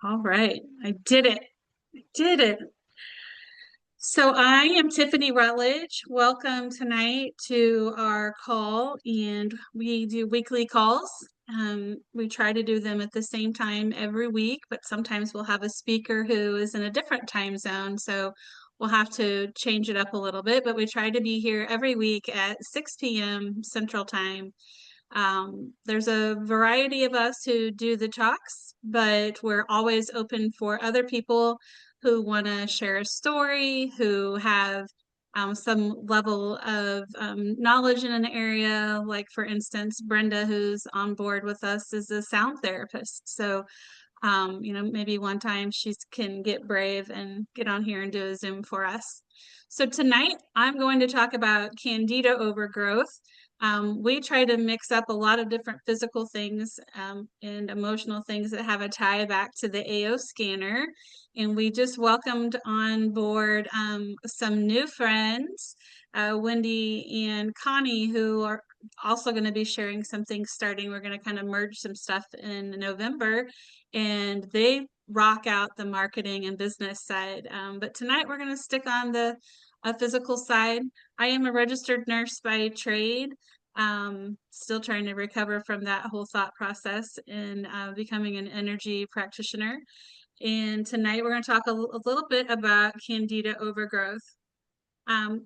All right, I did it. I did it. So I am Tiffany Rutledge. Welcome tonight to our call, and we do weekly calls. We try to do them at the same time every week, but sometimes we'll have a speaker who is in a different time zone, so we'll have to change it up a little bit. But we try to be here every week at 6 p.m. Central Time. There's a variety of us who do the talks, but we're always open for other people who want to share a story, who have some level of knowledge in an area. Like, for instance, Brenda, who's on board with us, is a sound therapist. So, maybe one time she can get brave and get on here and do a Zoom for us. So tonight I'm going to talk about Candida overgrowth. We try to mix up a lot of different physical things and emotional things that have a tie back to the AO scanner. And we just welcomed on board some new friends, Wendy and Connie, who are also going to be sharing some things starting. We're going to kind of merge some stuff in November, and they rock out the marketing and business side. But tonight we're going to stick on the physical side. I am a registered nurse by trade. Still trying to recover from that whole thought process and becoming an energy practitioner. And tonight we're going to talk a little bit about Candida overgrowth.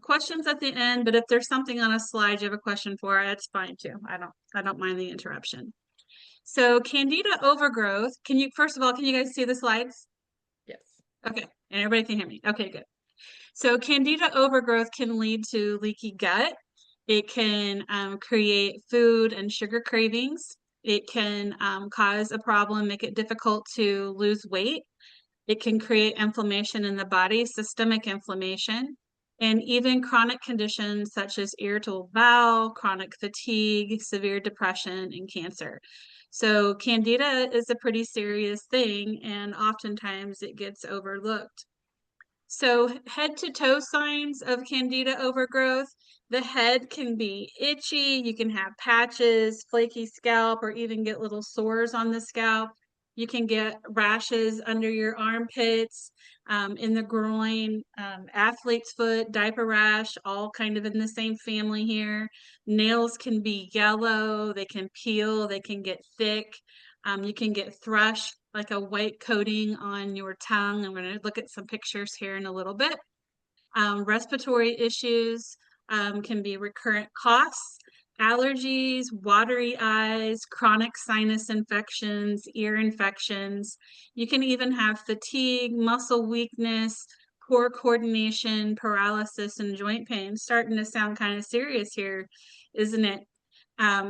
Questions at the end, but if there's something on a slide you have a question for, it's fine too. I don't mind the interruption. So Candida overgrowth, first of all, can you guys see the slides? Yes. Okay, and everybody can hear me. Okay, good. So Candida overgrowth can lead to leaky gut. It can create food and sugar cravings. It can cause a problem, make it difficult to lose weight. It can create inflammation in the body, systemic inflammation, and even chronic conditions such as irritable bowel, chronic fatigue, severe depression, and cancer. So Candida is a pretty serious thing, and oftentimes it gets overlooked. So head to toe signs of Candida overgrowth. The head can be itchy. You can have patches, flaky scalp, or even get little sores on the scalp. You can get rashes under your armpits, in the groin, athlete's foot, diaper rash, all kind of in the same family here. Nails can be yellow. They can peel. They can get thick. You can get thrush, like a white coating on your tongue. I'm going to look at some pictures here in a little bit. Respiratory issues can be recurrent coughs, allergies, watery eyes, chronic sinus infections, ear infections. You can even have fatigue, muscle weakness, poor coordination, paralysis, and joint pain. Starting to sound kind of serious here, isn't it?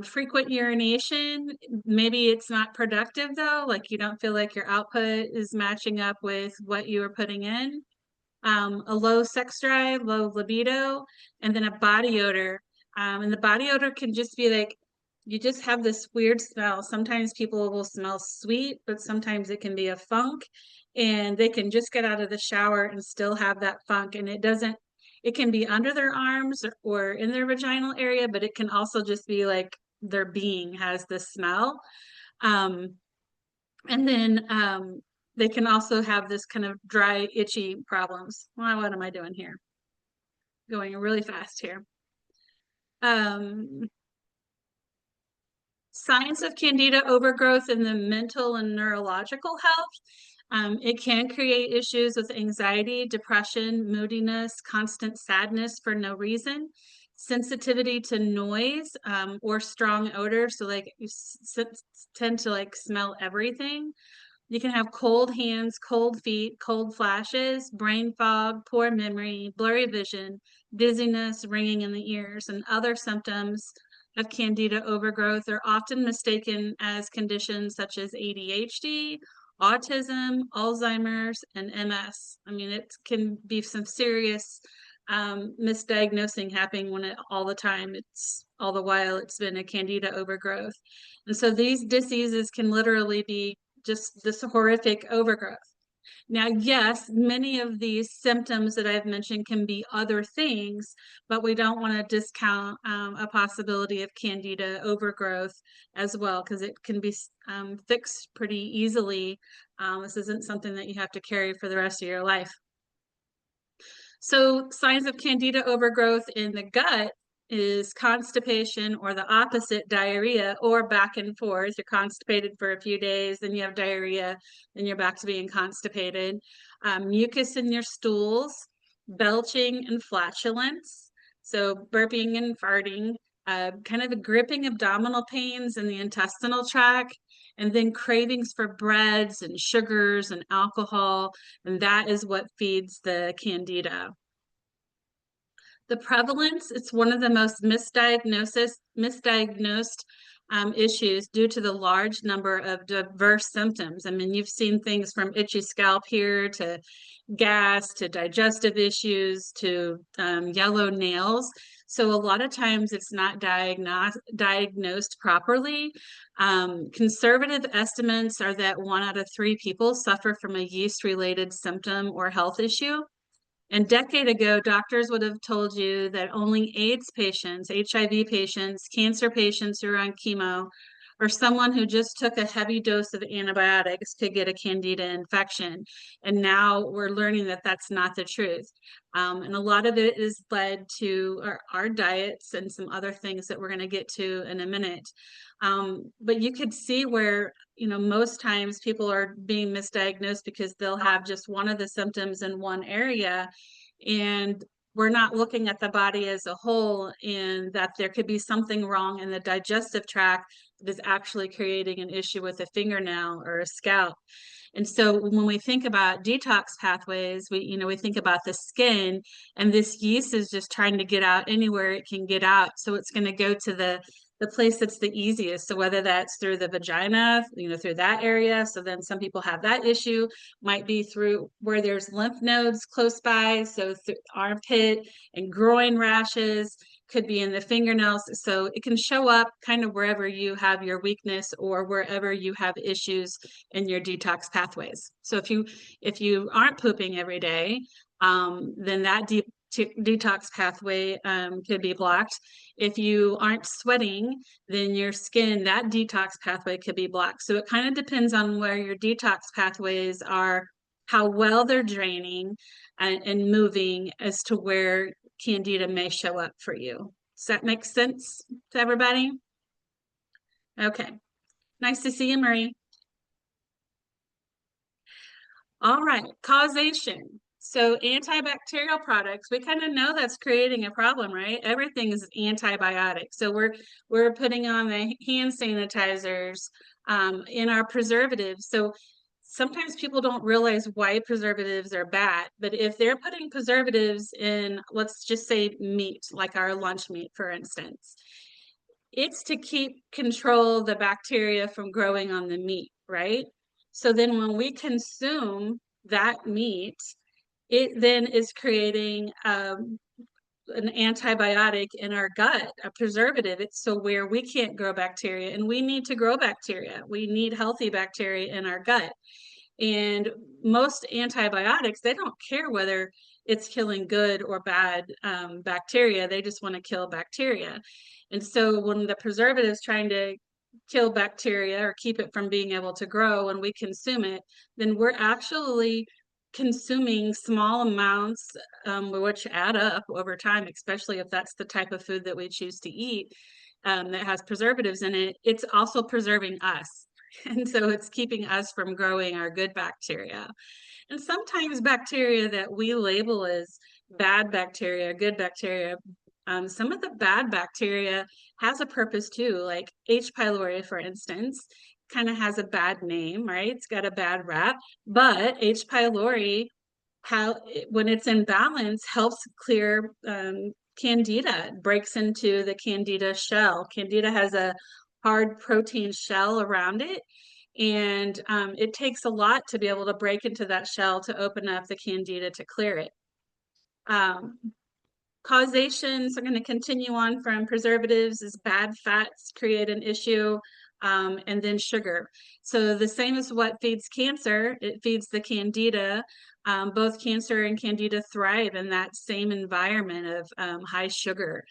Frequent urination, maybe it's not productive though, like you don't feel like your output is matching up with what you are putting in. A low sex drive, low libido, and then a body odor. And the body odor can just be like, you just have this weird smell. Sometimes people will smell sweet, but sometimes it can be a funk, and they can just get out of the shower and still have that funk. And it can be under their arms or in their vaginal area, but it can also just be like their being has this smell. Um, and then they can also have this kind of dry, itchy problems. Well, what am I doing here? Going really fast here. Signs of Candida overgrowth in the mental and neurological health. It can create issues with anxiety, depression, moodiness, constant sadness for no reason, sensitivity to noise or strong odor. So like you tend to like smell everything. You can have cold hands, cold feet, cold flashes, brain fog, poor memory, blurry vision, dizziness, ringing in the ears, and other symptoms of Candida overgrowth are often mistaken as conditions such as ADHD, autism, Alzheimer's, and MS. I mean, it can be some serious misdiagnosing happening when all the time, it's all the while it's been a Candida overgrowth. And so these diseases can literally be just this horrific overgrowth. Now, yes, many of these symptoms that I've mentioned can be other things, but we don't want to discount a possibility of Candida overgrowth as well, because it can be fixed pretty easily. This isn't something that you have to carry for the rest of your life. So signs of Candida overgrowth in the gut is constipation, or the opposite, diarrhea, or back and forth. You're constipated for a few days, then you have diarrhea, then you're back to being constipated. Mucus in your stools, belching and flatulence, so burping and farting, kind of a gripping abdominal pains in the intestinal tract, and then cravings for breads and sugars and alcohol, and that is what feeds the Candida. The prevalence, it's one of the most misdiagnosed issues due to the large number of diverse symptoms. I mean, you've seen things from itchy scalp here to gas to digestive issues to yellow nails. So a lot of times it's not diagnosed properly. Conservative estimates are that 1 out of 3 people suffer from a yeast-related symptom or health issue. And a decade ago, doctors would have told you that only AIDS patients, HIV patients, cancer patients who are on chemo, or someone who just took a heavy dose of antibiotics could get a Candida infection. And now we're learning that that's not the truth. And a lot of it is led to our diets and some other things that we're going to get to in a minute. But you could see where, most times people are being misdiagnosed because they'll have just one of the symptoms in one area, and we're not looking at the body as a whole, and that there could be something wrong in the digestive tract that is actually creating an issue with a fingernail or a scalp. And so when we think about detox pathways, we think about the skin, and this yeast is just trying to get out anywhere it can get out. So it's going to go to the place that's the easiest. So whether that's through the vagina, through that area. So then some people have that issue, might be through where there's lymph nodes close by. So armpit and groin rashes, could be in the fingernails. So it can show up kind of wherever you have your weakness or wherever you have issues in your detox pathways. So if you aren't pooping every day, then that detox pathway could be blocked. If you aren't sweating, then your skin, that detox pathway could be blocked. So it kind of depends on where your detox pathways are, how well they're draining and moving, as to where Candida may show up for you. Does that make sense to everybody? Okay. Nice to see you, Marie. All right, causation. So antibacterial products, we kind of know that's creating a problem, right? Everything is antibiotic. So we're putting on the hand sanitizers, in our preservatives. So sometimes people don't realize why preservatives are bad, but if they're putting preservatives in, let's just say meat, like our lunch meat, for instance, it's to keep control the bacteria from growing on the meat, right? So then when we consume that meat, it then is creating an antibiotic in our gut, a preservative. It's so where we can't grow bacteria, and we need to grow bacteria. We need healthy bacteria in our gut. And most antibiotics, they don't care whether it's killing good or bad bacteria. They just want to kill bacteria. And so when the preservative is trying to kill bacteria or keep it from being able to grow, when we consume it, then we're actually consuming small amounts, which add up over time, especially if that's the type of food that we choose to eat, that has preservatives in it. It's also preserving us. And so it's keeping us from growing our good bacteria. And sometimes bacteria that we label as bad bacteria, good bacteria, some of the bad bacteria has a purpose too, like H. pylori, for instance, kind of has a bad name, right? It's got a bad rap, but H. pylori, when it's in balance, helps clear Candida. It breaks into the Candida shell. Candida has a hard protein shell around it, and it takes a lot to be able to break into that shell to open up the Candida to clear it. Causations are going to continue on from preservatives, as bad fats create an issue. and then sugar. So the same as what feeds cancer, it feeds the Candida. Both cancer and Candida thrive in that same environment of high sugar.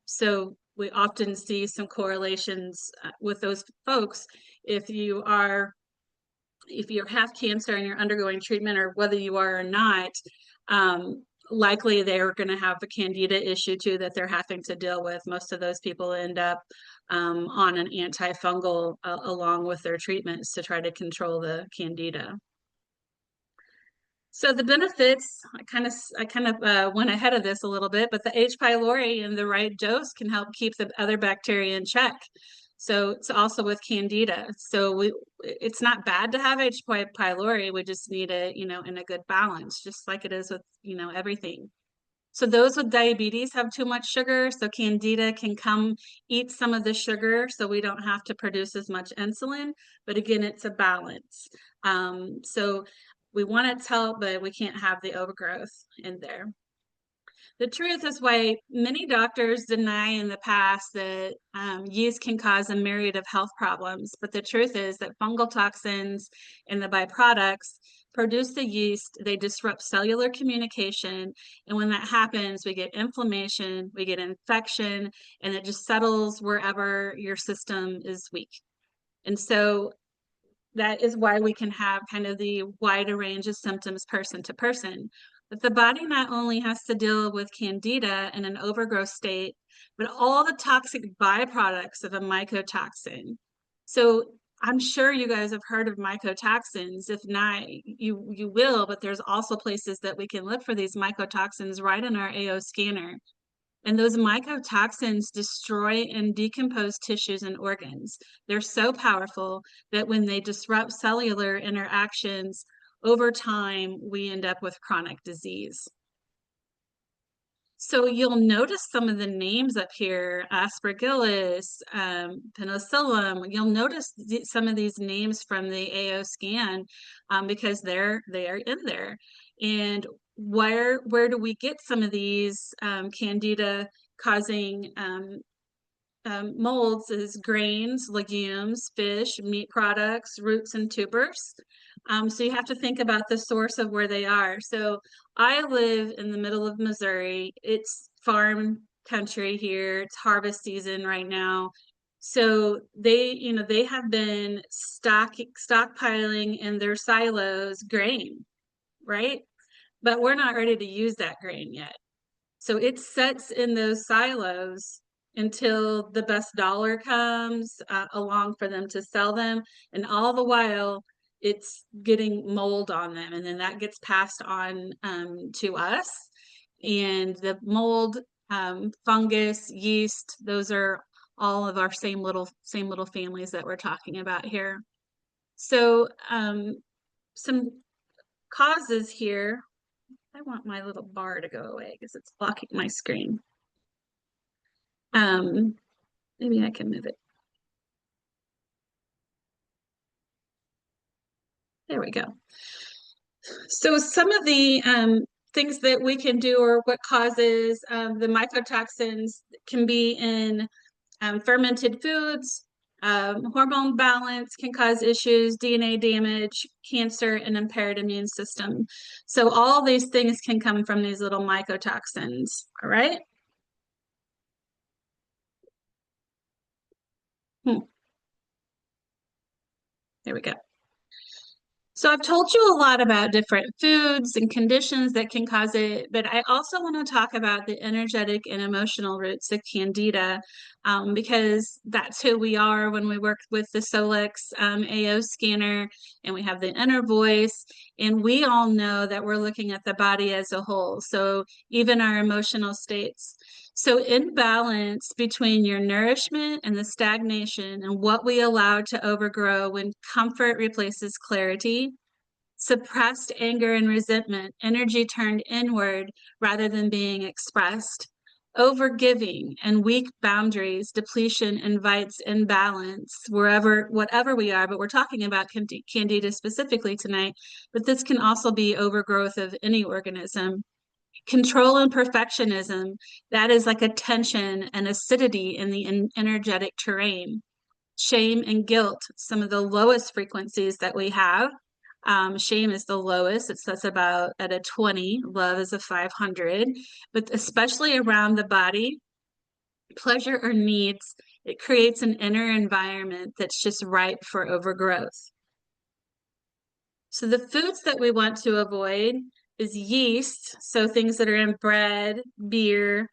So we often see some correlations with those folks. If you have cancer and you're undergoing treatment, or whether you are or not, likely they're going to have a Candida issue too that they're having to deal with. Most of those people end up on an antifungal along with their treatments to try to control the Candida. So the benefits, I kind of went ahead of this a little bit, but the H. pylori in the right dose can help keep the other bacteria in check. So it's also with Candida. So it's not bad to have H. pylori. We just need it, in a good balance, just like it is with, everything. So those with diabetes have too much sugar. So Candida can come eat some of the sugar so we don't have to produce as much insulin. But again, it's a balance. So we want its help, but we can't have the overgrowth in there. The truth is why many doctors deny in the past that yeast can cause a myriad of health problems. But the truth is that fungal toxins and the byproducts produce the yeast, they disrupt cellular communication. And when that happens, we get inflammation, we get infection, and it just settles wherever your system is weak. And so that is why we can have kind of the wider range of symptoms person to person. But the body not only has to deal with Candida in an overgrowth state, but all the toxic byproducts of a mycotoxin. So I'm sure you guys have heard of mycotoxins. If not, you will, but there's also places that we can look for these mycotoxins right in our AO scanner. And those mycotoxins destroy and decompose tissues and organs. They're so powerful that when they disrupt cellular interactions, over time, we end up with chronic disease. So you'll notice some of the names up here, aspergillus, penicillium. You'll notice some of these names from the AO scan because they are in there. And where do we get some of these Candida causing molds is grains, legumes, fish, meat products, roots, and tubers. So you have to think about the source of where they are. So I live in the middle of Missouri. It's farm country here. It's harvest season right now. So they have been stockpiling in their silos grain, right? But we're not ready to use that grain yet. So it sets in those silos until the best dollar comes along for them to sell them. And all the while, it's getting mold on them. And then that gets passed on to us. And the mold, fungus, yeast, those are all of our same little families that we're talking about here. So some causes here. I want my little bar to go away because it's blocking my screen. Maybe I can move it. There we go. So some of the things that we can do, or what causes the mycotoxins, can be in fermented foods, hormone balance can cause issues, DNA damage, cancer, and impaired immune system. So all these things can come from these little mycotoxins, all right? There we go. So I've told you a lot about different foods and conditions that can cause it, but I also want to talk about the energetic and emotional roots of Candida because that's who we are when we work with the Solex AO scanner, and we have the inner voice, and we all know that we're looking at the body as a whole. So even our emotional states. So imbalance between your nourishment and the stagnation and what we allow to overgrow when comfort replaces clarity, suppressed anger and resentment, energy turned inward rather than being expressed, overgiving and weak boundaries, depletion invites imbalance whatever we are, but we're talking about Candida specifically tonight, but this can also be overgrowth of any organism. Control and perfectionism, that is like a tension and acidity in the energetic terrain. Shame and guilt, some of the lowest frequencies that we have. Shame is the lowest. It sets about at a 20. Love is a 500. But especially around the body, pleasure or needs, it creates an inner environment that's just ripe for overgrowth. So the foods that we want to avoid is yeast, so things that are in bread, beer,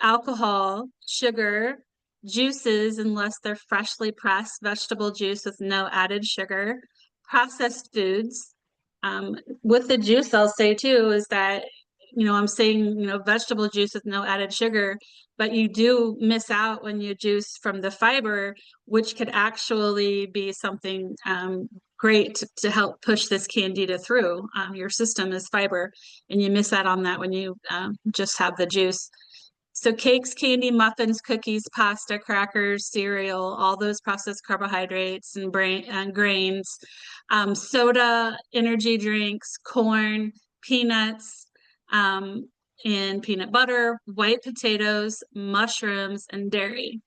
alcohol, sugar, juices, unless they're freshly pressed, vegetable juice with no added sugar, processed foods. With the juice, I'll say too, is that, I'm saying, vegetable juice with no added sugar, but you do miss out when you juice from the fiber, which could actually be something great to help push this candida through your system is fiber, and you miss out on that when you just have the juice. So cakes, candy, muffins, cookies, pasta, crackers, cereal, all those processed carbohydrates and grains, soda, energy drinks, corn, peanuts, and peanut butter, white potatoes, mushrooms, and dairy.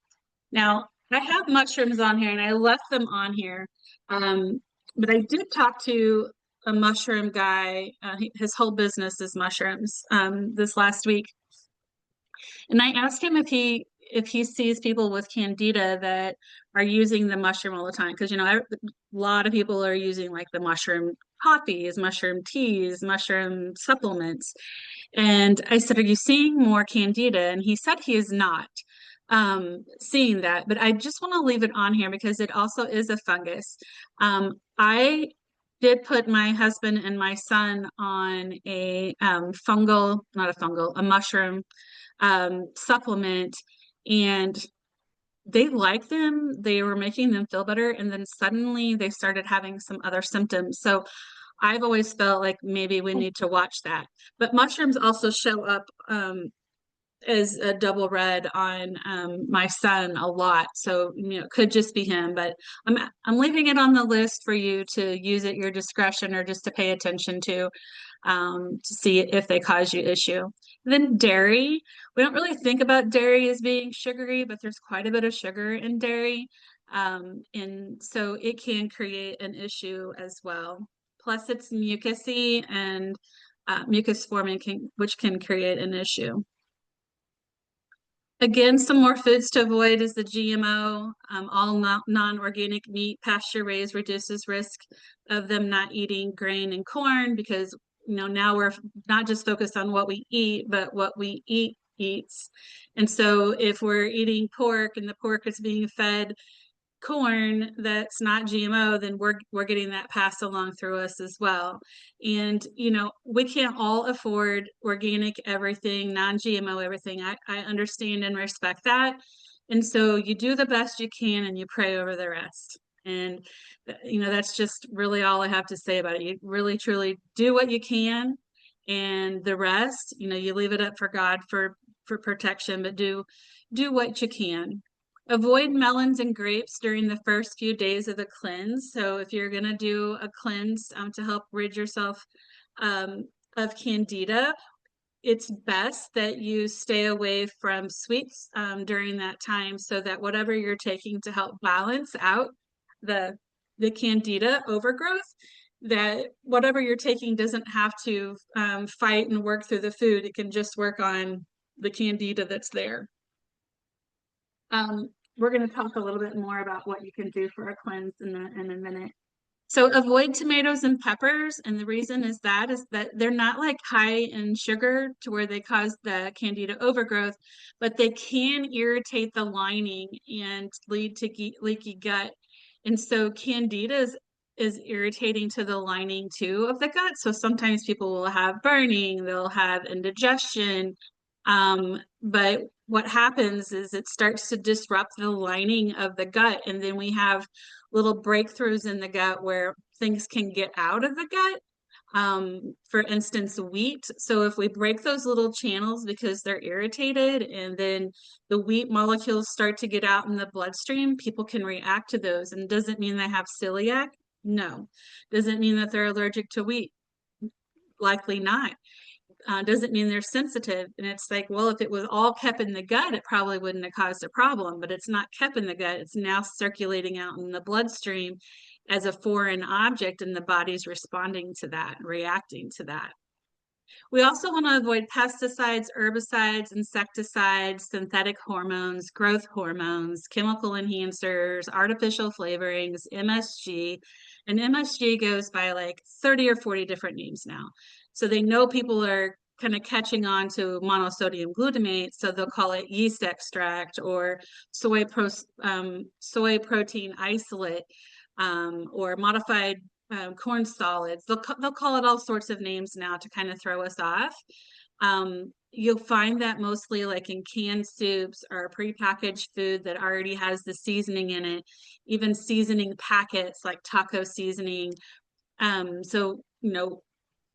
Now, I have mushrooms on here and I left them on here, but I did talk to a mushroom guy. His whole business is mushrooms this last week. And I asked him if he sees people with candida that are using the mushroom all the time, because a lot of people are using like the mushroom coffees, mushroom teas, mushroom supplements. And I said, "Are you seeing more candida?" And he said he is not seeing that, but I just want to leave it on here because it also is a fungus. I did put my husband and my son on a a mushroom supplement, and they liked them. They were making them feel better, and then suddenly they started having some other symptoms. So I've always felt like maybe we need to watch that. But mushrooms also show up as a double red on my son a lot. So, it could just be him, but I'm leaving it on the list for you to use at your discretion or just to pay attention to see if they cause you issue. And then dairy, we don't really think about dairy as being sugary, but there's quite a bit of sugar in dairy. And so it can create an issue as well. Plus it's mucousy and mucus forming, which can create an issue. Again, some more foods to avoid is the GMO. All non-organic meat, pasture raised, reduces risk of them not eating grain and corn, because now we're not just focused on what we eat, but what we eats. And so if we're eating pork and the pork is being fed corn that's not GMO, then we're getting that passed along through us as well. And we can't all afford organic everything, non-GMO everything. I understand and respect that. And so you do the best you can and you pray over the rest. And that's just really all I have to say about it. You really truly do what you can, and the rest, you leave it up for God for protection, but do what you can. Avoid melons and grapes during the first few days of the cleanse. So if you're going to do a cleanse to help rid yourself of candida, it's best that you stay away from sweets during that time, so that whatever you're taking to help balance out the candida overgrowth, that whatever you're taking doesn't have to fight and work through the food. It can just work on the candida that's there. We're going to talk a little bit more about what you can do for a cleanse in a minute. So avoid tomatoes and peppers, and the reason is that they're not like high in sugar to where they cause the candida overgrowth, but they can irritate the lining and lead to leaky gut. And so candida is irritating to the lining too of the gut. So sometimes people will have burning, they'll have indigestion, but what happens is it starts to disrupt the lining of the gut, and then we have little breakthroughs in the gut where things can get out of the gut. For instance, wheat. So if we break those little channels because they're irritated, and then the wheat molecules start to get out in the bloodstream, people can react to those. And does it mean they have celiac? No. Does it mean that they're allergic to wheat? Likely not. doesn't mean they're sensitive. And it's like, well, if it was all kept in the gut, it probably wouldn't have caused a problem, but it's not kept in the gut. It's now circulating out in the bloodstream as a foreign object, and the body's responding to that, reacting to that. We also want to avoid pesticides, herbicides, insecticides, synthetic hormones, growth hormones, chemical enhancers, artificial flavorings, MSG. And MSG goes by like 30 or 40 different names now. So they know people are kind of catching on to monosodium glutamate, so they'll call it yeast extract or soy protein isolate, or modified corn solids. They'll call it all sorts of names now to kind of throw us off. You'll find that mostly like in canned soups or prepackaged food that already has the seasoning in it, even seasoning packets like taco seasoning. So, you know,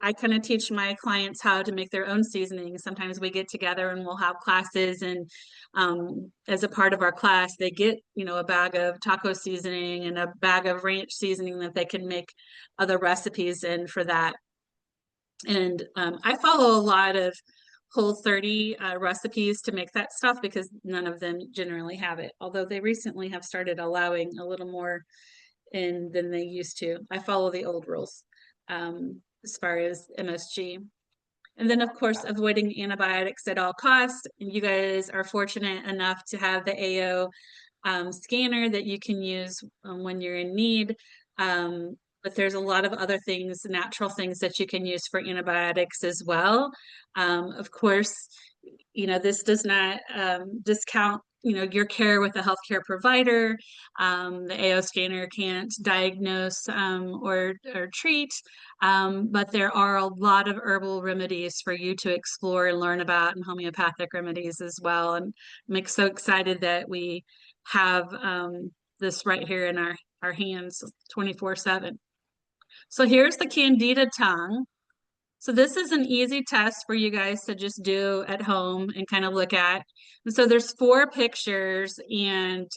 I kind of teach my clients how to make their own seasoning. Sometimes we get together and we'll have classes, and as a part of our class, they get, you know, a bag of taco seasoning and a bag of ranch seasoning that they can make other recipes in for that. And I follow a lot of Whole30 recipes to make that stuff because none of them generally have it, although they recently have started allowing a little more in than they used to. I follow the old rules as far as MSG. And then, of course, avoiding antibiotics at all costs. And you guys are fortunate enough to have the AO scanner that you can use when you're in need. But there's a lot of other things, natural things that you can use for antibiotics as well. Of course, you know, this does not discount, you know, your care with a healthcare provider. The AO scanner can't diagnose or treat, but there are a lot of herbal remedies for you to explore and learn about, and homeopathic remedies as well. And I'm so excited that we have this right here in our hands 24/7. So here's the Candida tongue. So this is an easy test for you guys to just do at home and kind of look at. And so there's 4 pictures, and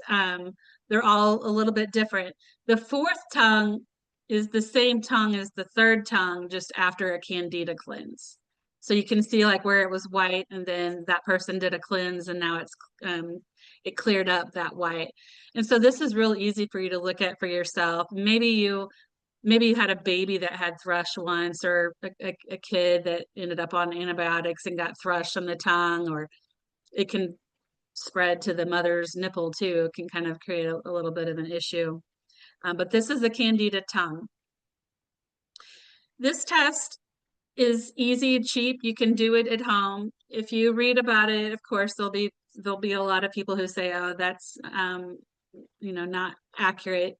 they're all a little bit different. The fourth tongue is the same tongue as the third tongue, just after a Candida cleanse. So you can see like where it was white, and then that person did a cleanse, and now it cleared up that white. And so this is real easy for you to look at for yourself. Maybe you had a baby that had thrush once, or a kid that ended up on antibiotics and got thrush on the tongue, or it can spread to the mother's nipple too. It can kind of create a little bit of an issue. But this is the Candida tongue. This test is easy and cheap. You can do it at home. If you read about it, of course, there'll be a lot of people who say, oh, that's you know, not accurate.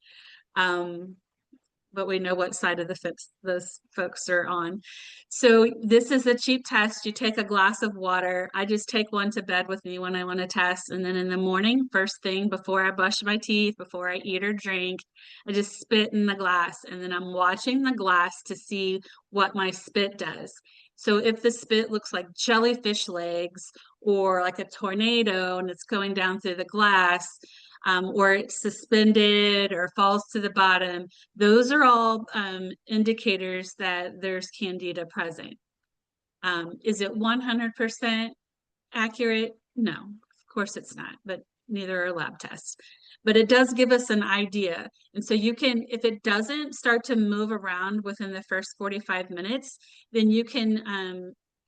But we know what side of the fence those folks are on. So this is a cheap test. You take a glass of water. I just take one to bed with me when I want to test. And then in the morning, first thing, before I brush my teeth, before I eat or drink, I just spit in the glass. And then I'm watching the glass to see what my spit does. So if the spit looks like jellyfish legs or like a tornado and it's going down through the glass, or it's suspended or falls to the bottom, those are all indicators that there's Candida present. Is it 100% accurate? No, of course it's not, but neither are lab tests. But it does give us an idea. And so you can, if it doesn't start to move around within the first 45 minutes, then you can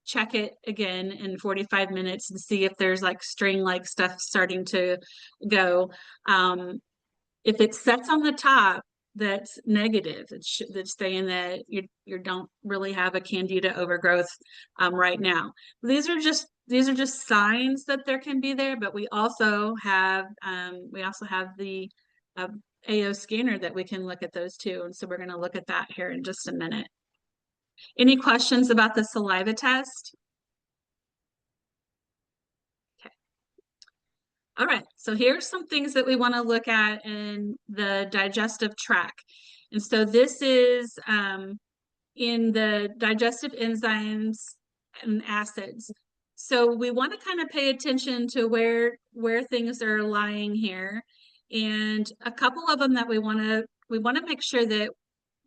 check it again in 45 minutes and see if there's like string-like stuff starting to go. If it sets on the top, that's negative. It's saying that you don't really have a Candida overgrowth right now. These are just signs that there can be there, but we also have the AO scanner that we can look at those too. And so we're going to look at that here in just a minute. Any questions about the saliva test? Okay. All right, so here's some things that we want to look at in the digestive tract. And so this is in the digestive enzymes and acids. So we want to kind of pay attention to where things are lying here. And a couple of them that we want to make sure that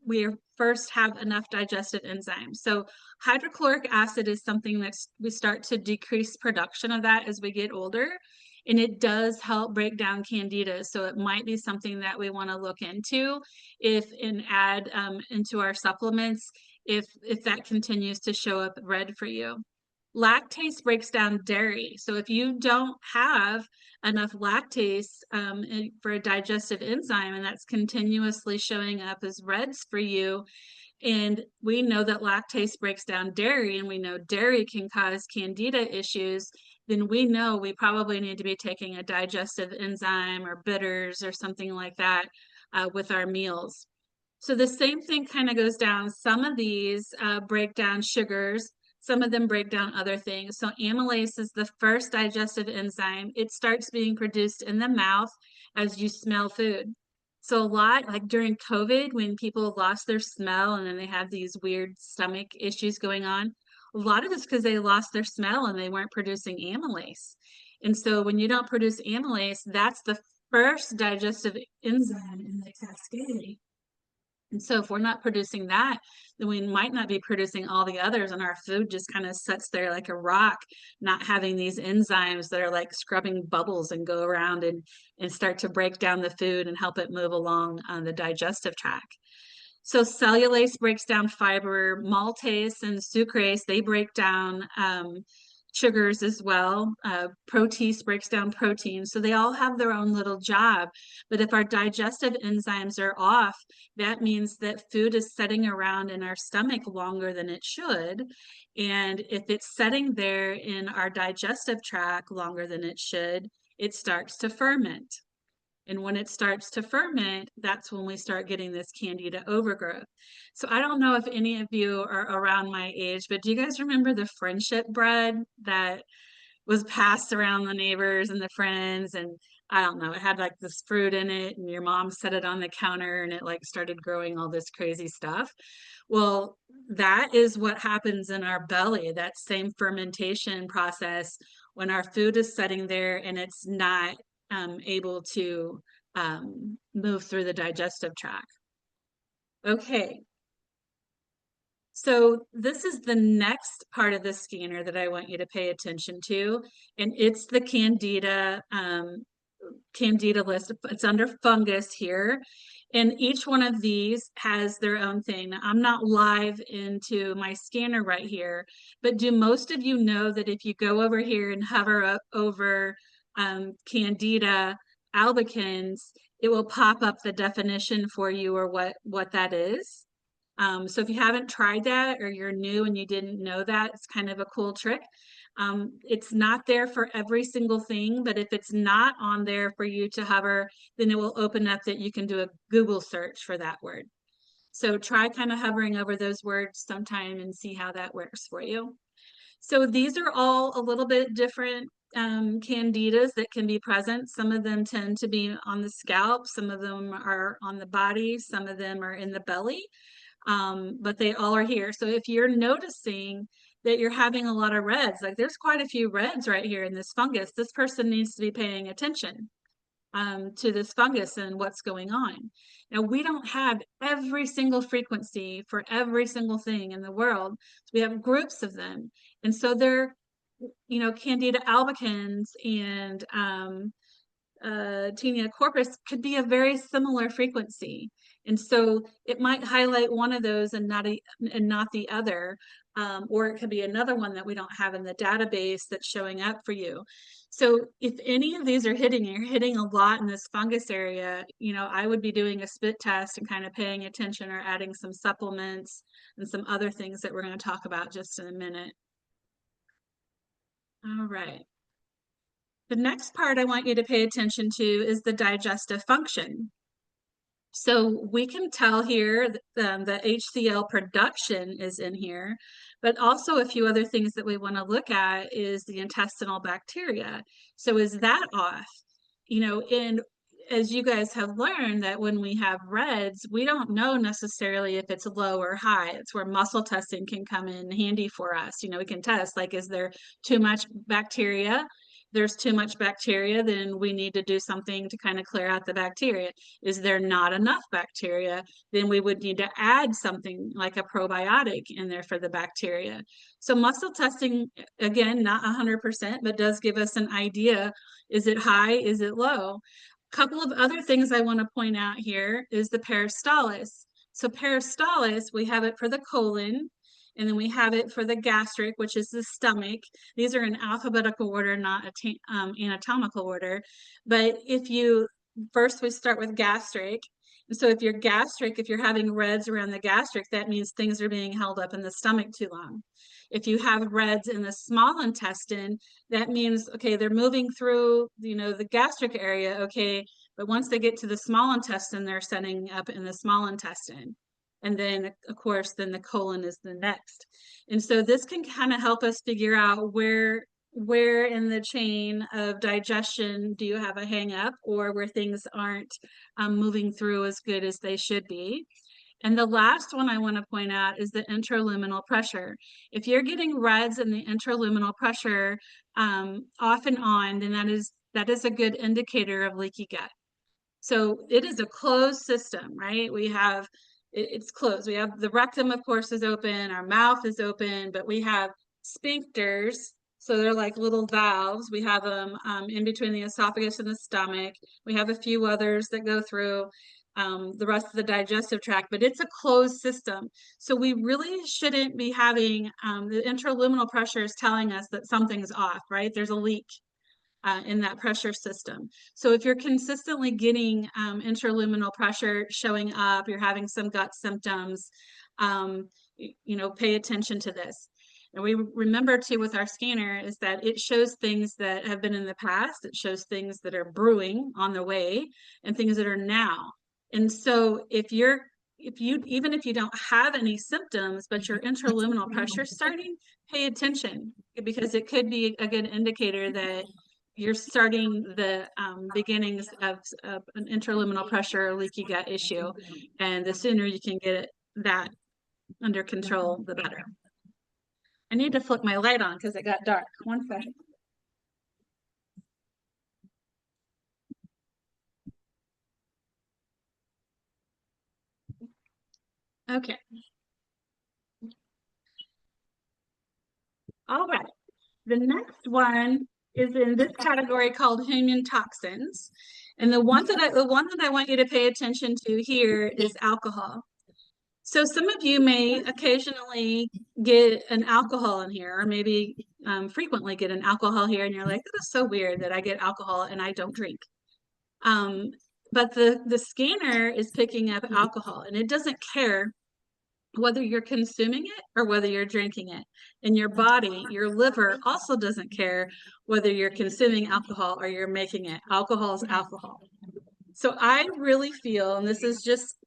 we first have enough digestive enzymes. So hydrochloric acid is something that's we start to decrease production of that as we get older, and it does help break down candida. So it might be something that we want to look into if and add into our supplements if that continues to show up red for you. Lactase breaks down dairy. So if you don't have enough lactase for a digestive enzyme and that's continuously showing up as reds for you, and we know that lactase breaks down dairy and we know dairy can cause candida issues, then we know we probably need to be taking a digestive enzyme or bitters or something like that with our meals. So the same thing kind of goes down. Some of these break down sugars, some of them break down other things. So amylase is the first digestive enzyme. It starts being produced in the mouth as you smell food. So a lot, like during COVID, when people lost their smell and then they have these weird stomach issues going on, a lot of it's because they lost their smell and they weren't producing amylase. And so when you don't produce amylase, that's the first digestive enzyme in the cascade. And so if we're not producing that, then we might not be producing all the others, and our food just kind of sits there like a rock, not having these enzymes that are like scrubbing bubbles and go around and start to break down the food and help it move along on the digestive tract. So cellulase breaks down fiber, maltase and sucrase, they break down sugars as well. Protease breaks down protein. So they all have their own little job. But if our digestive enzymes are off, that means that food is sitting around in our stomach longer than it should. And if it's sitting there in our digestive tract longer than it should, it starts to ferment. And when it starts to ferment, that's when we start getting this candida overgrowth. So I don't know if any of you are around my age, but do you guys remember the friendship bread that was passed around the neighbors and the friends? And I don't know, it had like this fruit in it, and your mom set it on the counter and it like started growing all this crazy stuff. Well, that is what happens in our belly, that same fermentation process when our food is sitting there and it's not able to move through the digestive tract. Okay, so this is the next part of the scanner that I want you to pay attention to, and it's the Candida list. It's under fungus here. And each one of these has their own thing. Now, I'm not live into my scanner right here, but do most of you know that if you go over here and hover up over Candida albicans, it will pop up the definition for you or what that is? So if you haven't tried that or you're new and you didn't know that, it's kind of a cool trick. It's not there for every single thing, but if it's not on there for you to hover, then it will open up that you can do a Google search for that word. So try kind of hovering over those words sometime and see how that works for you. So these are all a little bit different candidas that can be present. Some of them tend to be on the scalp, some of them are on the body, some of them are in the belly. But they all are here. So if you're noticing that you're having a lot of reds, like there's quite a few reds right here in this fungus, this person needs to be paying attention to this fungus and what's going on. Now, we don't have every single frequency for every single thing in the world. So we have groups of them. And so they're, Candida albicans and Tinea corpus could be a very similar frequency. And so it might highlight one of those and not the other, or it could be another one that we don't have in the database that's showing up for you. So if any of these are hitting, you're hitting a lot in this fungus area, I would be doing a spit test and kind of paying attention or adding some supplements and some other things that we're going to talk about just in a minute. All right. The next part I want you to pay attention to is the digestive function. So we can tell here that the HCl production is in here, but also a few other things that we want to look at is the intestinal bacteria. So is that off? And as you guys have learned that when we have reds, we don't know necessarily if it's low or high. It's where muscle testing can come in handy for us. We can test, like, is there too much bacteria? there's too much bacteria, then we need to do something to kind of clear out the bacteria. Is there not enough bacteria? Then we would need to add something like a probiotic in there for the bacteria. So muscle testing, again, not 100%, but does give us an idea. Is it high? Is it low? A couple of other things I want to point out here is the peristalsis. So peristalsis, we have it for the colon, and then we have it for the gastric, which is the stomach. These are in alphabetical order, not anatomical order. But if you, first we start with gastric. And so if you're gastric, if you're having reds around the gastric, that means things are being held up in the stomach too long. If you have reds in the small intestine, that means, okay, they're moving through, the gastric area, okay, but once they get to the small intestine, they're setting up in the small intestine. And then, of course, then the colon is the next. And so this can kind of help us figure out where in the chain of digestion do you have a hang up, or where things aren't moving through as good as they should be. And the last one I want to point out is the intraluminal pressure. If you're getting reds in the intraluminal pressure off and on, then that is a good indicator of leaky gut. So it is a closed system, right? It's closed. We have the rectum, of course, is open, our mouth is open, but we have sphincters. So they're like little valves. We have them in between the esophagus and the stomach. We have a few others that go through the rest of the digestive tract, but it's a closed system. So we really shouldn't be having the intraluminal pressure is telling us that something's off, right? There's a leak in that pressure system. So if you're consistently getting intraluminal pressure showing up, you're having some gut symptoms, pay attention to this. And we remember too with our scanner is that it shows things that have been in the past, it shows things that are brewing on the way, and things that are now. And so even if you don't have any symptoms, but your intraluminal pressure is starting, pay attention, because it could be a good indicator that you're starting the beginnings of an intraluminal pressure or leaky gut issue. And the sooner you can get that under control, the better. I need to flip my light on because it got dark. One second. Okay. All right. The next one is in this category called human toxins. And the one that I want you to pay attention to here is alcohol. So some of you may occasionally get an alcohol in here, or maybe frequently get an alcohol here, and you're like, that is so weird that I get alcohol and I don't drink. But the scanner is picking up alcohol, and it doesn't care whether you're consuming it or whether you're drinking it. And your body, your liver also doesn't care whether you're consuming alcohol or you're making it. Alcohol is alcohol. So I really feel, and this is just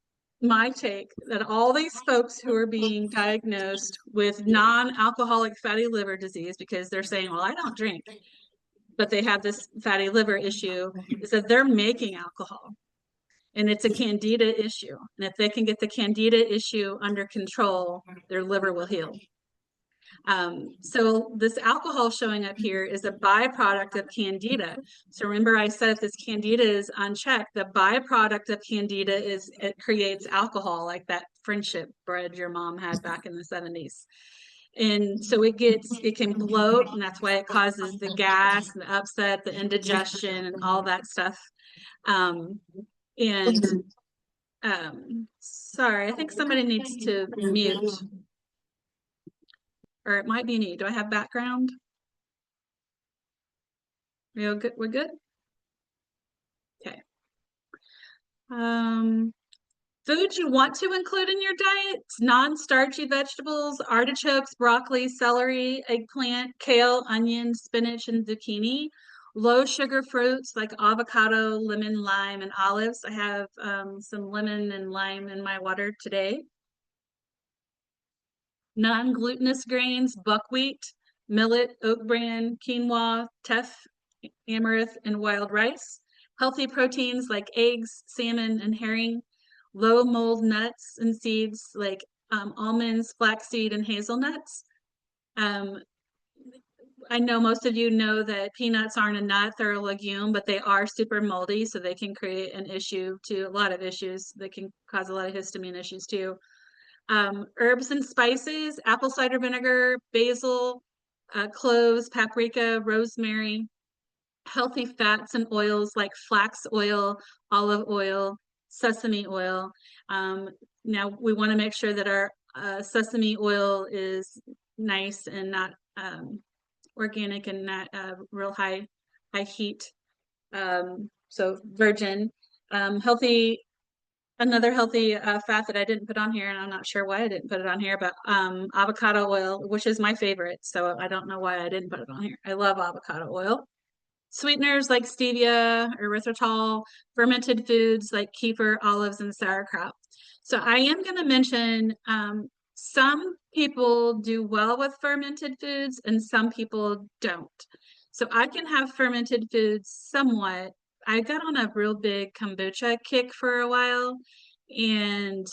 my take, that all these folks who are being diagnosed with non-alcoholic fatty liver disease, because they're saying, well, I don't drink, but they have this fatty liver issue, is that they're making alcohol. And it's a Candida issue. And if they can get the Candida issue under control, their liver will heal. So this alcohol showing up here is a byproduct of Candida. So remember I said if this Candida is unchecked, the byproduct of Candida is it creates alcohol, like that friendship bread your mom had back in the 70s. And so it can bloat, and that's why it causes the gas, the upset, the indigestion, and all that stuff. Sorry, I think somebody needs to mute. Or it might be me. Do I have background? We're good? We're good? Okay. Foods you want to include in your diet: non-starchy vegetables, artichokes, broccoli, celery, eggplant, kale, onion, spinach, and zucchini. Low sugar fruits like avocado, lemon, lime, and olives. I have some lemon and lime in my water today. Non-glutinous grains: buckwheat, millet, oat bran, quinoa, teff, amaranth, and wild rice. Healthy proteins like eggs, salmon, and herring. Low mold nuts and seeds like almonds, flaxseed, and hazelnuts. I know most of you know that peanuts aren't a nut, they're a legume, but they are super moldy, so they can create an issue to a lot of issues. They can cause a lot of histamine issues too. Herbs and spices, apple cider vinegar, basil, cloves, paprika, rosemary, healthy fats and oils like flax oil, olive oil, sesame oil. Um, Now we want to make sure that our sesame oil is nice and not organic and not real high heat. So virgin, healthy. Another healthy fat that I didn't put on here, and I'm not sure why I didn't put it on here, but avocado oil, which is my favorite. So I don't know why I didn't put it on here. I love avocado oil. Sweeteners like stevia, erythritol, fermented foods like kefir, olives, and sauerkraut. So I am going to mention some people do well with fermented foods and some people don't. So I can have fermented foods somewhat. I got on a real big kombucha kick for a while, and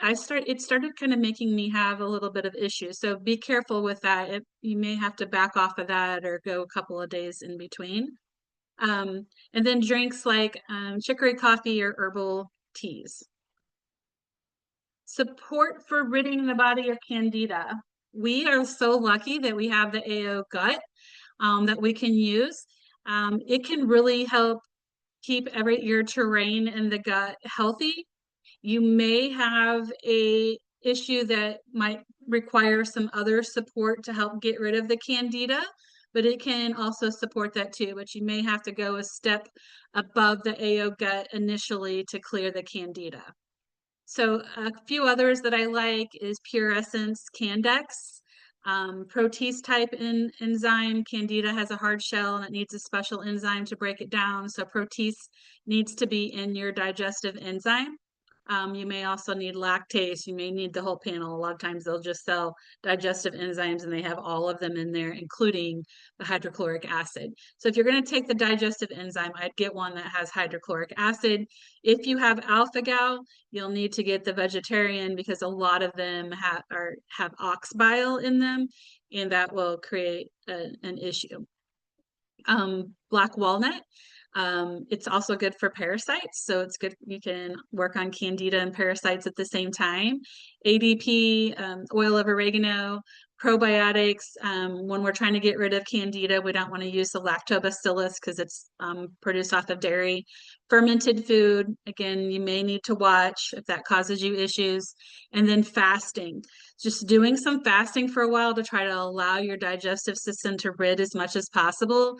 it started kind of making me have a little bit of issues. So be careful with that. You may have to back off of that or go a couple of days in between. And then drinks like chicory coffee or herbal teas. Support for ridding the body of Candida. We are so lucky that we have the AO gut that we can use. It can really help keep your terrain in the gut healthy. You may have a issue that might require some other support to help get rid of the Candida, but it can also support that too. But you may have to go a step above the AO gut initially to clear the Candida. So a few others that I like is Pure Essence Candex, protease type enzyme. Candida has a hard shell and it needs a special enzyme to break it down. So protease needs to be in your digestive enzyme. You may also need lactase. You may need the whole panel. A lot of times they'll just sell digestive enzymes and they have all of them in there, including the hydrochloric acid. So if you're going to take the digestive enzyme, I'd get one that has hydrochloric acid. If you have alpha-gal, you'll need to get the vegetarian because a lot of them have ox bile in them, and that will create an issue. Black walnut. It's also good for parasites, so it's good. You can work on Candida and parasites at the same time. ADP, oil of oregano, probiotics. When we're trying to get rid of Candida, we don't want to use the lactobacillus because it's produced off of dairy. Fermented food, again, you may need to watch if that causes you issues. And then fasting. Just doing some fasting for a while to try to allow your digestive system to rid as much as possible.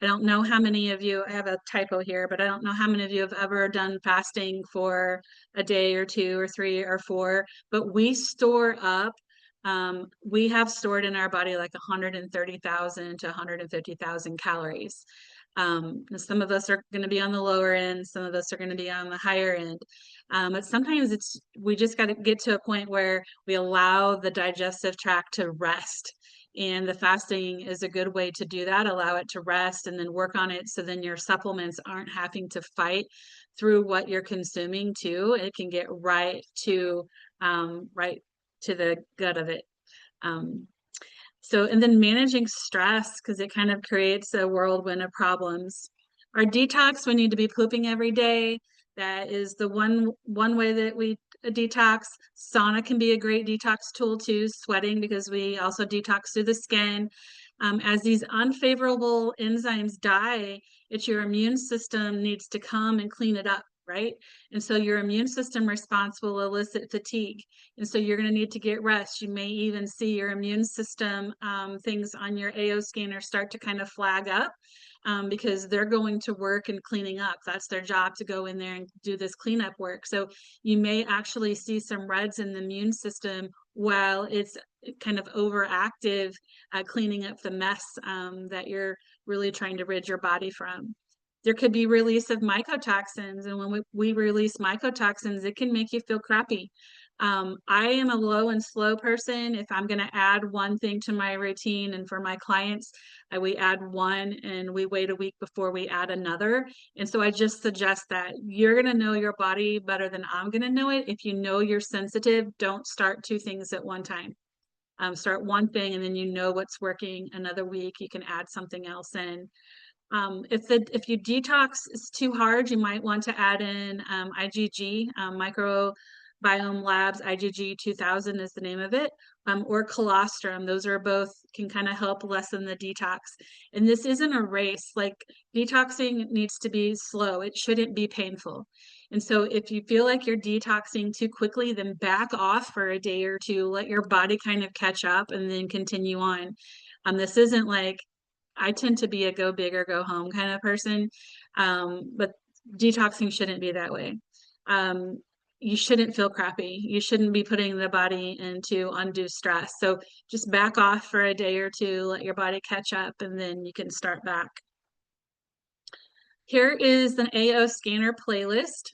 I don't know how many of you, I have a typo here, but I don't know how many of you have ever done fasting for a day or two or three or four, but we store up, we have stored in our body like 130,000 to 150,000 calories. Some of us are going to be on the lower end, some of us are going to be on the higher end. But sometimes we just got to get to a point where we allow the digestive tract to rest. And the fasting is a good way to do that, allow it to rest and then work on it so then your supplements aren't having to fight through what you're consuming too. It can get right to the gut of it. And then managing stress, because it kind of creates a whirlwind of problems. Our detox, we need to be pooping every day. That is the one way that we detox. Sauna can be a great detox tool too, sweating, because we also detox through the skin. As these unfavorable enzymes die, it's your immune system needs to come and clean it up, right? And so your immune system response will elicit fatigue. And so you're going to need to get rest. You may even see your immune system things on your AO scanner start to kind of flag up because they're going to work and cleaning up. That's their job, to go in there and do this cleanup work. So you may actually see some reds in the immune system while it's kind of overactive, cleaning up the mess that you're really trying to rid your body from. There could be release of mycotoxins, and when we release mycotoxins, it can make you feel crappy. I am a low and slow person. If I'm going to add one thing to my routine, and for my clients, we add one and we wait a week before we add another. And so I just suggest that you're going to know your body better than I'm going to know it. If you know you're sensitive, don't start two things at one time. Start one thing and then you know what's working. Another week you can add something else in. If you detox is too hard, you might want to add in IgG, Microbiome Labs IgG 2000 is the name of it, or colostrum. Those are both can kind of help lessen the detox. And this isn't a race. Like detoxing needs to be slow. It shouldn't be painful. And so if you feel like you're detoxing too quickly, then back off for a day or two, let your body kind of catch up and then continue on. This isn't like I tend to be a go big or go home kind of person, but detoxing shouldn't be that way. Um, you shouldn't feel crappy. You shouldn't be putting the body into undue stress. So just back off for a day or two, let your body catch up, and then you can start back. Here is an AO scanner playlist.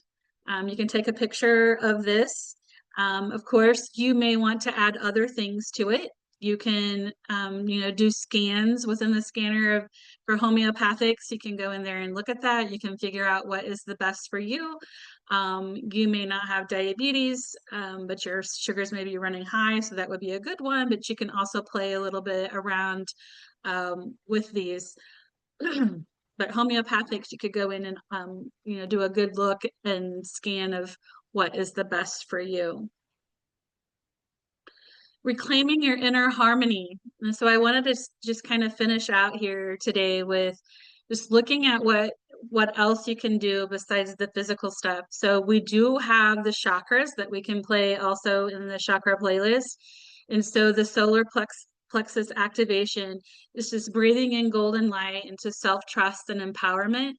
You can take a picture of this. Of course, you may want to add other things to it. You can, do scans within the scanner for homeopathics. You can go in there and look at that. You can figure out what is the best for you. You may not have diabetes, but your sugars may be running high, so that would be a good one. But you can also play a little bit around with these. But homeopathics, you could go in and do a good look and scan of what is the best for you. Reclaiming your inner harmony. And so I wanted to just kind of finish out here today with just looking at what else you can do besides the physical stuff. So we do have the chakras that we can play also in the chakra playlist. And so the solar plexus activation is just breathing in golden light into self-trust and empowerment.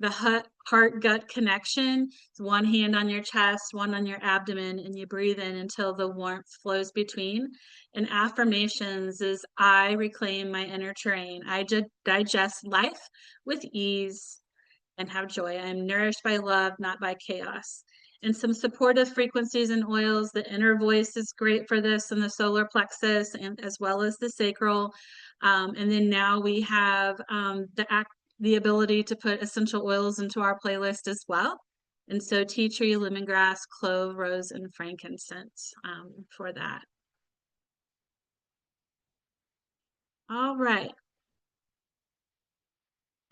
The heart-gut connection is one hand on your chest, one on your abdomen, and you breathe in until the warmth flows between. And affirmations is I reclaim my inner terrain. I digest life with ease and have joy. I am nourished by love, not by chaos. And some supportive frequencies and oils. The inner voice is great for this, and the solar plexus, and as well as the sacral. And then now we have the ability to put essential oils into our playlist as well. And so tea tree, lemongrass, clove, rose, and frankincense for that. All right.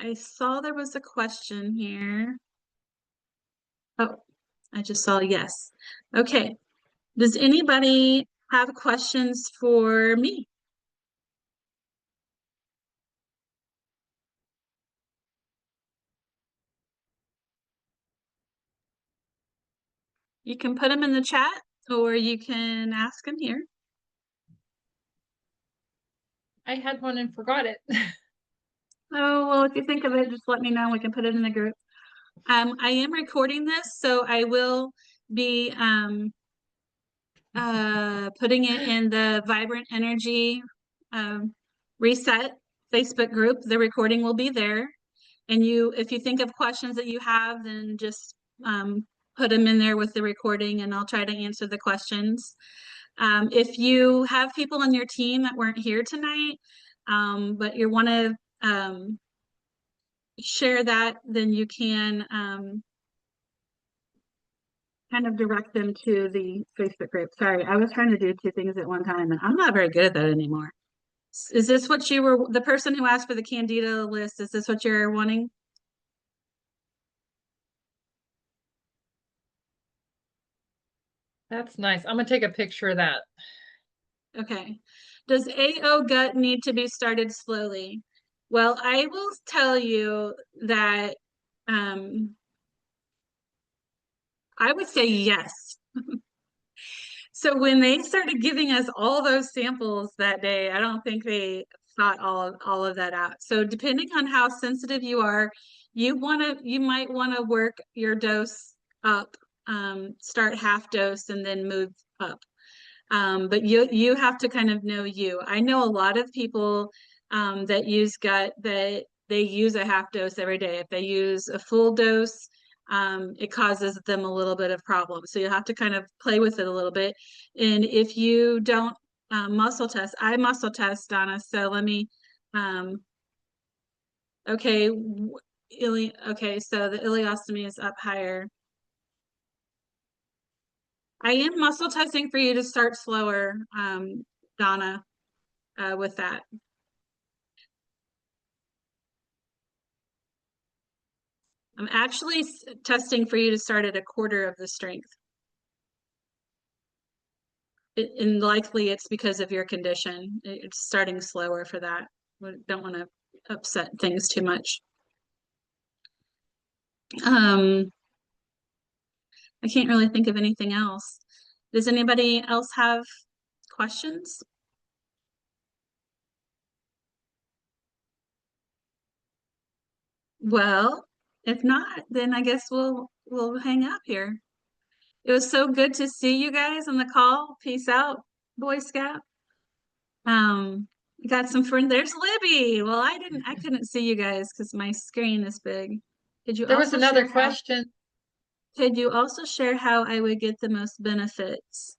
I saw there was a question here. Oh, I just saw yes. Okay. Does anybody have questions for me? You can put them in the chat or you can ask them here. I had one and forgot it. Oh, well, if you think of it, just let me know. We can put it in the group. I am recording this, so I will be putting it in the Vibrant Energy Reset Facebook group. The recording will be there. And if you think of questions that you have, then just put them in there with the recording and I'll try to answer the questions. If you have people on your team that weren't here tonight, but you want to share that, then you can kind of direct them to the Facebook group. Sorry, I was trying to do two things at one time and I'm not very good at that anymore. Is this what you were, the person who asked for the Candida list, is this what you're wanting? That's nice. I'm gonna take a picture of that. Okay. Does AO gut need to be started slowly? Well, I will tell you that I would say yes. So when they started giving us all those samples that day, I don't think they thought all of that out. So depending on how sensitive you are, you might want to work your dose up, start half dose and then move up. But you have to kind of know you. I know a lot of people that use gut that they use a half dose every day. If they use a full dose, it causes them a little bit of problems. So you have to kind of play with it a little bit. And if you don't muscle test, I muscle test, Donna. So let me, okay, okay, so the ileostomy is up higher. I am muscle testing for you to start slower. Donna with that. I'm actually testing for you to start at a quarter of the strength. And likely it's because of your condition. It's starting slower for that. We don't want to upset things too much. I can't really think of anything else. Does anybody else have questions? Well, if not, then I guess we'll hang up here. It was so good to see you guys on the call. Peace out, Boy Scout. Got some friends. There's Libby. Well, I couldn't see you guys because my screen is big. Could you There was also share another how question. could you also share how I would get the most benefits?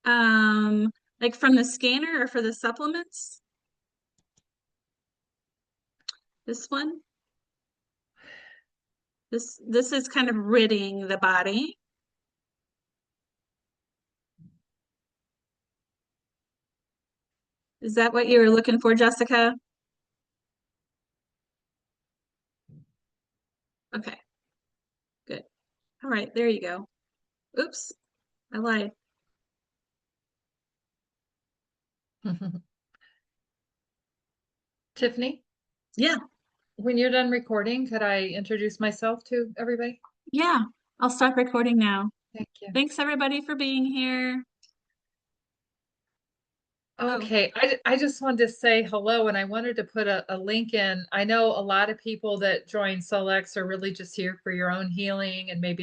Um, like from the scanner or for the supplements? This one? This is kind of ridding the body. Is that what you were looking for, Jessica? Okay, good. All right, there you go. Oops, I lied. Tiffany, Yeah, when you're done recording, could I introduce myself to everybody? yeah. I'll stop recording now. Thank you. Thanks everybody for being here. Oh, Okay, I just wanted to say hello, and I wanted to put a link in. I know a lot of people that join Solex are really just here for your own healing, and maybe